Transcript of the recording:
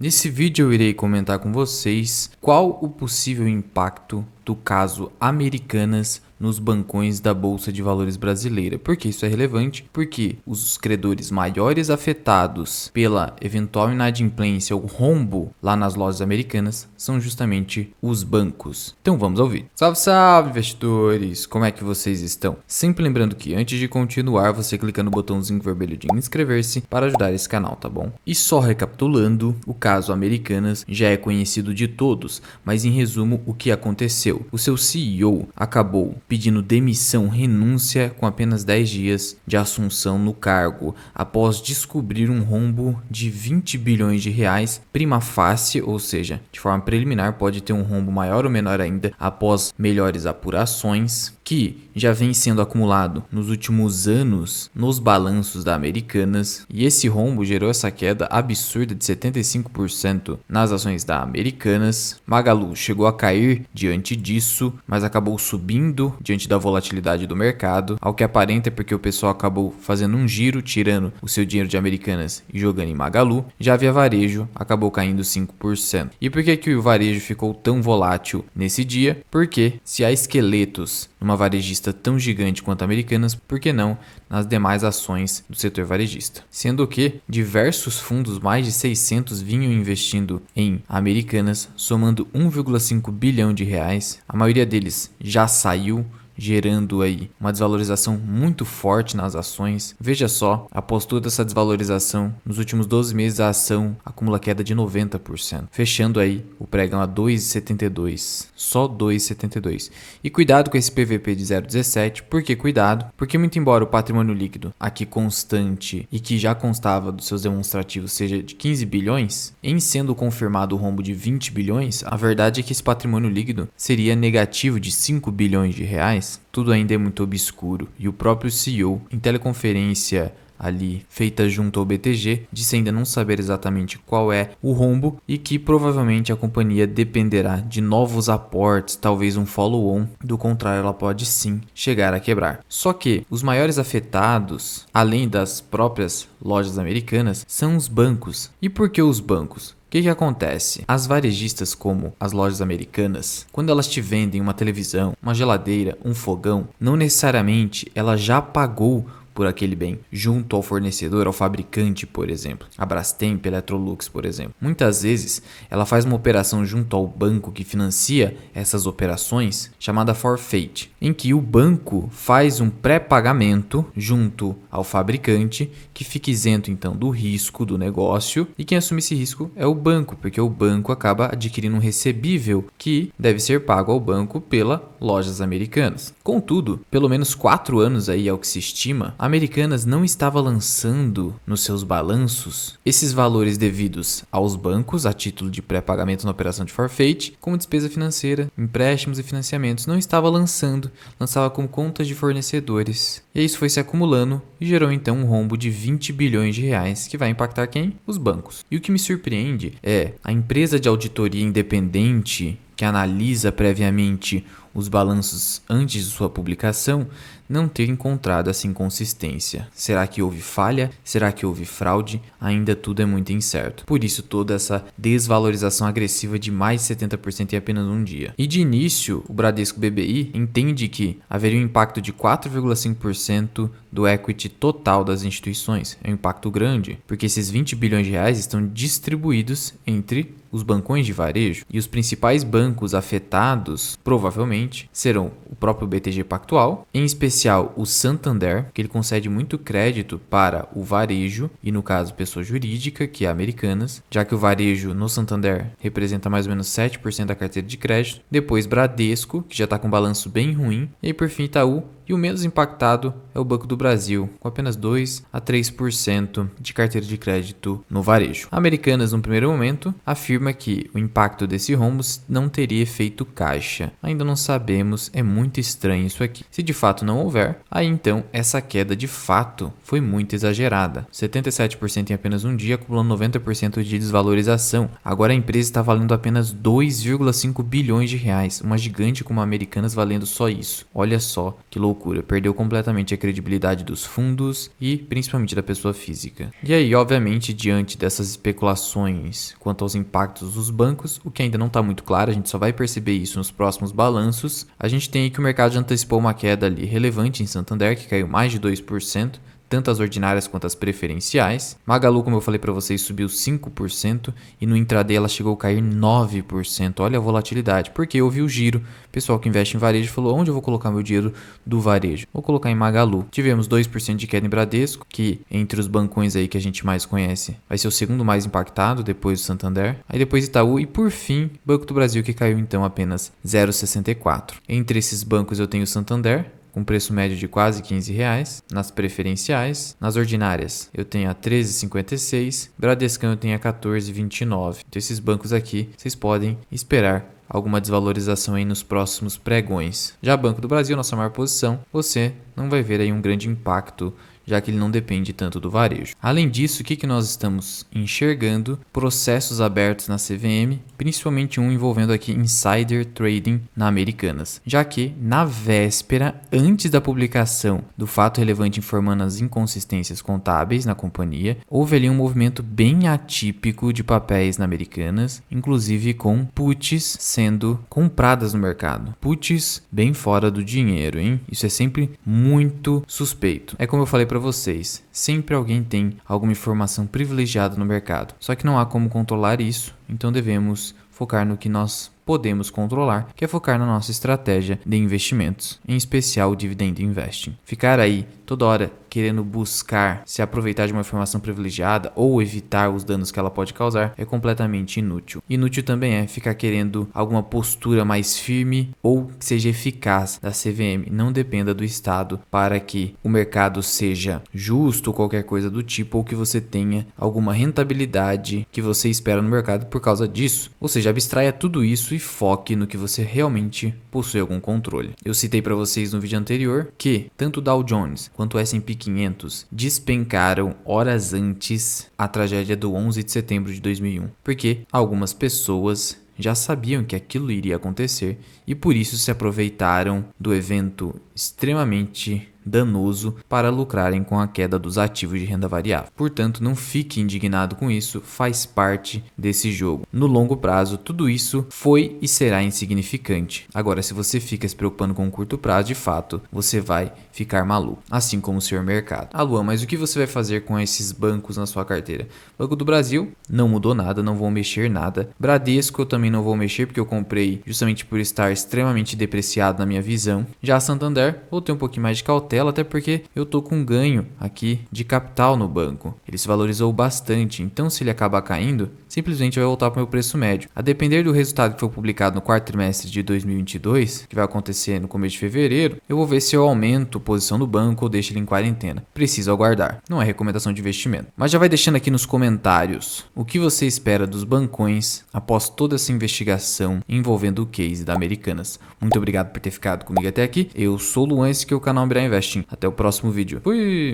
Nesse vídeo eu irei comentar com vocês qual o possível impacto do caso Americanas nos bancões da Bolsa de Valores brasileira. Por que isso é relevante? Porque os credores maiores afetados pela eventual inadimplência ou rombo lá nas lojas americanas são justamente os bancos. Então vamos ao vídeo. Salve, salve, investidores! Como é que vocês estão? Sempre lembrando que antes de continuar, você clica no botãozinho vermelho de inscrever-se para ajudar esse canal, tá bom? E só recapitulando, o caso Americanas já é conhecido de todos, mas em resumo, o que aconteceu? O seu CEO acabou pedindo demissão, renúncia com apenas 10 dias de assunção no cargo, após descobrir um rombo de 20 bilhões de reais prima facie, ou seja, de forma preliminar pode ter um rombo maior ou menor ainda após melhores apurações, que já vem sendo acumulado nos últimos anos nos balanços da Americanas, e esse rombo gerou essa queda absurda de 75% nas ações da Americanas. Magalu chegou a cair diante disso, mas acabou subindo diante da volatilidade do mercado, ao que aparenta porque o pessoal acabou fazendo um giro, tirando o seu dinheiro de Americanas e jogando em Magalu. Já Via Varejo acabou caindo 5%. E por que o varejo ficou tão volátil nesse dia? Porque se há esqueletos numa varejista tão gigante quanto a Americanas, por que não nas demais ações do setor varejista? Sendo que diversos fundos, mais de 600, vinham investindo em Americanas, somando 1,5 bilhão de reais. A maioria deles já saiu, gerando aí uma desvalorização muito forte nas ações. Veja só, após toda essa desvalorização, nos últimos 12 meses a ação acumula queda de 90%, fechando aí o pregão a 2,72, só 2,72. E cuidado com esse PVP de 0,17, por que cuidado? Porque muito embora o patrimônio líquido aqui constante e que já constava dos seus demonstrativos seja de 15 bilhões, em sendo confirmado o rombo de 20 bilhões, a verdade é que esse patrimônio líquido seria negativo de 5 bilhões de reais. Tudo ainda é muito obscuro, e o próprio CEO, em teleconferência ali feita junto ao BTG, disse ainda não saber exatamente qual é o rombo e que provavelmente a companhia dependerá de novos aportes, talvez um follow-on, do contrário ela pode sim chegar a quebrar. Só que os maiores afetados, além das próprias lojas americanas, são os bancos. E por que os bancos? O que acontece? As varejistas como as lojas americanas, quando elas te vendem uma televisão, uma geladeira, um fogão, não necessariamente ela já pagou por aquele bem junto ao fornecedor, ao fabricante, por exemplo, a Brastemp, Electrolux, por exemplo. Muitas vezes ela faz uma operação junto ao banco que financia essas operações, chamada forfeit, em que o banco faz um pré-pagamento junto ao fabricante, que fica isento então do risco do negócio, e quem assume esse risco é o banco, porque o banco acaba adquirindo um recebível que deve ser pago ao banco pela lojas americanas. Contudo, pelo menos 4 anos aí é o que se estima, a Americanas não estava lançando nos seus balanços esses valores devidos aos bancos a título de pré-pagamento na operação de forfeit, como despesa financeira, empréstimos e financiamentos. Não estava lançando, lançava como contas de fornecedores. E isso foi se acumulando e gerou então um rombo de 20 bilhões de reais, que vai impactar quem? Os bancos. E o que me surpreende é a empresa de auditoria independente que analisa previamente os balanços antes de sua publicação, não ter encontrado essa inconsistência. Será que houve falha? Será que houve fraude? Ainda tudo é muito incerto. Por isso toda essa desvalorização agressiva de mais de 70% em apenas um dia. E de início, o Bradesco BBI entende que haveria um impacto de 4,5% do equity total das instituições. É um impacto grande, porque esses 20 bilhões de reais estão distribuídos entre os bancões de varejo, e os principais bancos afetados provavelmente serão o próprio BTG Pactual, em especial o Santander, que ele concede muito crédito para o varejo e no caso pessoa jurídica, que é Americanas, já que o varejo no Santander representa mais ou menos 7% da carteira de crédito, depois Bradesco, que já está com um balanço bem ruim, e aí por fim Itaú. E o menos impactado é o Banco do Brasil, com apenas 2 a 3% de carteira de crédito no varejo. A Americanas, no primeiro momento, afirma que o impacto desse rombo não teria efeito caixa. Ainda não sabemos, é muito estranho isso aqui. Se de fato não houver, aí então essa queda de fato foi muito exagerada. 77% em apenas um dia, acumulando 90% de desvalorização. Agora a empresa está valendo apenas 2,5 bilhões de reais. Uma gigante como a Americanas valendo só isso. Olha só que loucura. loucura. Perdeu completamente a credibilidade dos fundos e principalmente da pessoa física. E aí, obviamente, diante dessas especulações quanto aos impactos dos bancos, o que ainda não está muito claro, a gente só vai perceber isso nos próximos balanços. A gente tem aí que o mercado já antecipou uma queda ali relevante em Santander, que caiu mais de 2%. Tanto as ordinárias quanto as preferenciais. Magalu, como eu falei para vocês, subiu 5% e no intraday ela chegou a cair 9%. Olha a volatilidade, porque houve o giro. O pessoal que investe em varejo falou: onde eu vou colocar meu dinheiro do varejo? Vou colocar em Magalu. Tivemos 2% de queda em Bradesco, que entre os bancões aí que a gente mais conhece, vai ser o segundo mais impactado depois do Santander. Aí depois Itaú e por fim, Banco do Brasil, que caiu então apenas 0,64. Entre esses bancos eu tenho o Santander, com preço médio de quase R$15, nas preferenciais. Nas ordinárias eu tenho a 13,56, Bradescão eu tenho a 14,29. Então esses bancos aqui vocês podem esperar alguma desvalorização aí nos próximos pregões. Já Banco do Brasil, nossa maior posição, você não vai ver aí um grande impacto, já que ele não depende tanto do varejo. Além disso, o que nós estamos enxergando? Processos abertos na CVM, principalmente um envolvendo aqui insider trading na Americanas, já que na véspera, antes da publicação do fato relevante informando as inconsistências contábeis na companhia, houve ali um movimento bem atípico de papéis na Americanas, inclusive com puts sendo compradas no mercado. Puts bem fora do dinheiro, hein? Isso é sempre muito suspeito. É como eu falei para vocês, sempre alguém tem alguma informação privilegiada no mercado, só que não há como controlar isso, então devemos focar no que nós podemos controlar, que é focar na nossa estratégia de investimentos, em especial o dividend investing. Ficar aí toda hora querendo buscar se aproveitar de uma informação privilegiada ou evitar os danos que ela pode causar é completamente inútil. Inútil também é ficar querendo alguma postura mais firme ou que seja eficaz da CVM, não dependa do Estado para que o mercado seja justo ou qualquer coisa do tipo, ou que você tenha alguma rentabilidade que você espera no mercado por causa disso. Ou seja, abstraia tudo isso e foque no que você realmente possui algum controle. Eu citei para vocês no vídeo anterior que tanto o Dow Jones quanto o S&P 500 despencaram horas antes a tragédia do 11 de setembro de 2001, porque algumas pessoas já sabiam que aquilo iria acontecer e por isso se aproveitaram do evento extremamente danoso para lucrarem com a queda dos ativos de renda variável. Portanto, não fique indignado com isso, faz parte desse jogo. No longo prazo, tudo isso foi e será insignificante. Agora, se você fica se preocupando com o curto prazo, de fato, você vai ficar maluco, assim como o senhor mercado. Ah, Luan, mas o que você vai fazer com esses bancos na sua carteira? Banco do Brasil não mudou nada, não vou mexer nada. Bradesco eu também não vou mexer porque eu comprei justamente por estar extremamente depreciado na minha visão. Já Santander, vou ter um pouquinho mais de cautela, até porque eu tô com ganho aqui de capital no banco. Ele se valorizou bastante, então se ele acabar caindo, simplesmente vai voltar para o meu preço médio. A depender do resultado que for publicado no quarto trimestre de 2022, que vai acontecer no começo de fevereiro, eu vou ver se eu aumento posição no banco ou deixo ele em quarentena. Preciso aguardar. Não é recomendação de investimento. Mas já vai deixando aqui nos comentários o que você espera dos bancões após toda essa investigação envolvendo o case da Americanas. Muito obrigado por ter ficado comigo até aqui. Eu sou o Luan, esse aqui é o canal Ambirá Investing. Até o próximo vídeo. Fui!